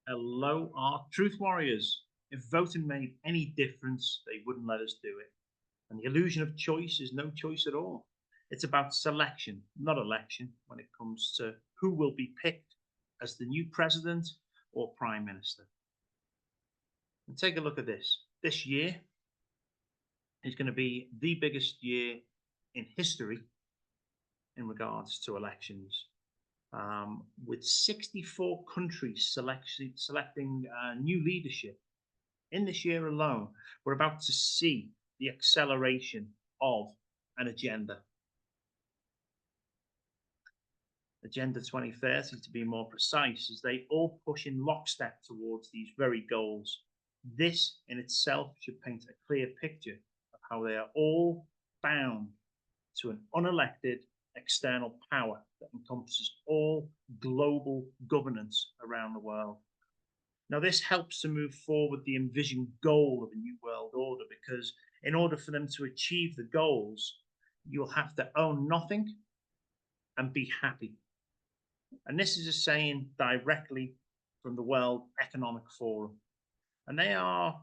Hello, our truth warriors. If voting made any difference, they wouldn't let us do it. And the illusion of choice is no choice at all. It's about selection, not election, when it comes to who will be picked as the new president or prime minister. And take a look at this. This year is going to be the biggest year in history in regards to elections. With 64 countries selecting new leadership in this year alone, we're about to see the acceleration of an agenda. Agenda 2030, to be more precise, as they all push in lockstep towards these very goals. This in itself should paint a clear picture of how they are all bound to an unelected external power that encompasses all global governance around the world. Now, this helps to move forward the envisioned goal of a new world order, because in order for them to achieve the goals, you'll have to own nothing and be happy. And this is a saying directly from the World Economic Forum. And they are,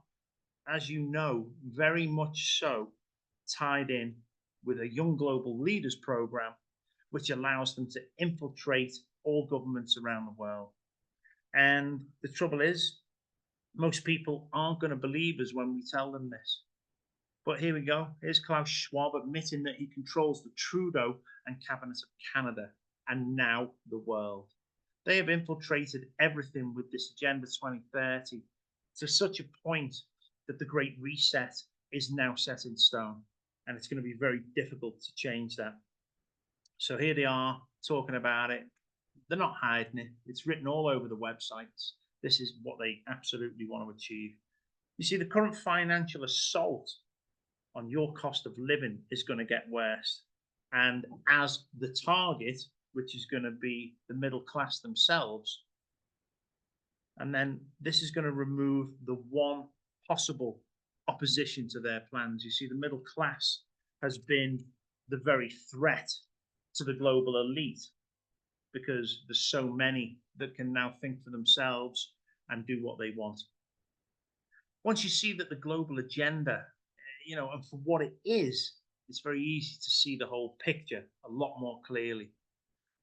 as you know, very much so tied in with a Young Global Leaders program, which allows them to infiltrate all governments around the world. And the trouble is, most people aren't going to believe us when we tell them this. But here we go. Here's Klaus Schwab admitting that he controls the Trudeau and cabinet of Canada and now the world. They have infiltrated everything with this Agenda 2030 to such a point that the Great Reset is now set in stone. And it's going to be very difficult to change that. So here they are talking about it. They're not hiding it. It's written all over the websites. This is what they absolutely want to achieve. You see, the current financial assault on your cost of living is going to get worse. And as the target, which is going to be the middle class themselves, and then this is going to remove the one possible opposition to their plans. You see, the middle class has been the very threat to the global elite, because there's so many that can now think for themselves and do what they want. Once you see that the global agenda, and for what it is, it's very easy to see the whole picture a lot more clearly.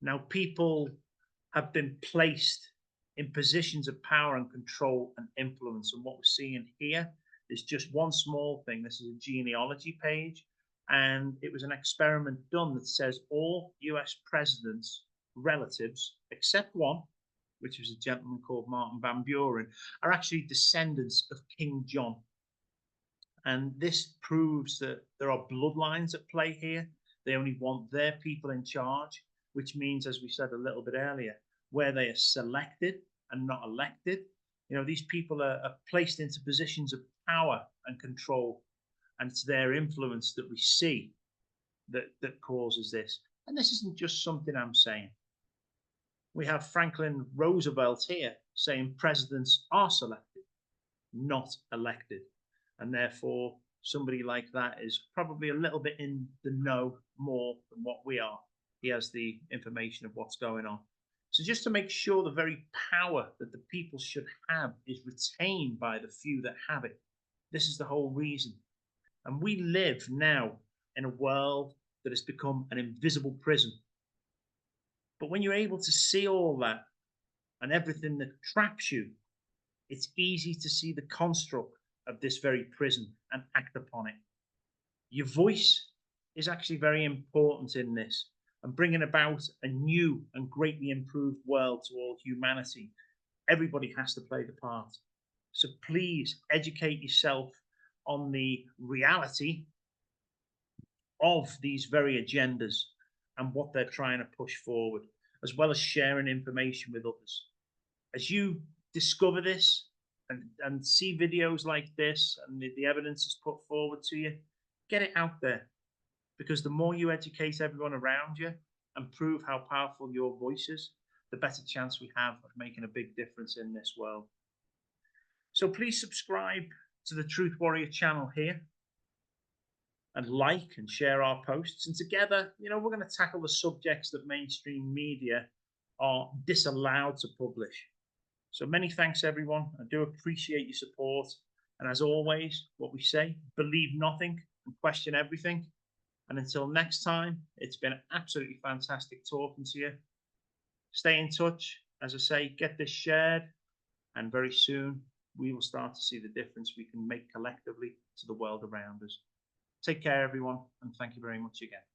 Now, people have been placed in positions of power and control and influence. And what we're seeing here is just one small thing. This is a genealogy page, and it was an experiment done that says all US presidents' relatives, except one, which was a gentleman called Martin Van Buren, are actually descendants of King John. And this proves that there are bloodlines at play here. They only want their people in charge, which means, as we said a little bit earlier, where they are selected and not elected, these people are placed into positions of power and control. And it's their influence that we see that causes this. And this isn't just something I'm saying. We have Franklin Roosevelt here saying presidents are selected, not elected. And therefore, somebody like that is probably a little bit in the know more than what we are. He has the information of what's going on. So just to make sure the very power that the people should have is retained by the few that have it. This is the whole reason. And we live now in a world that has become an invisible prison. But when you're able to see all that and everything that traps you, it's easy to see the construct of this very prison and act upon it. Your voice is actually very important in this, and bringing about a new and greatly improved world to all humanity. Everybody has to play the part. So please educate yourself on the reality of these very agendas and what they're trying to push forward, as well as sharing information with others. As you discover this and see videos like this and the evidence is put forward to you, get it out there. Because the more you educate everyone around you and prove how powerful your voice is, the better chance we have of making a big difference in this world. So please subscribe to the Truth Warrior channel here and like and share our posts. And together, we're going to tackle the subjects that mainstream media are disallowed to publish. So many thanks, everyone. I do appreciate your support. And as always, what we say, believe nothing and question everything. And until next time, it's been absolutely fantastic talking to you. Stay in touch. As I say, get this shared. And very soon, we will start to see the difference we can make collectively to the world around us. Take care, everyone. And thank you very much again.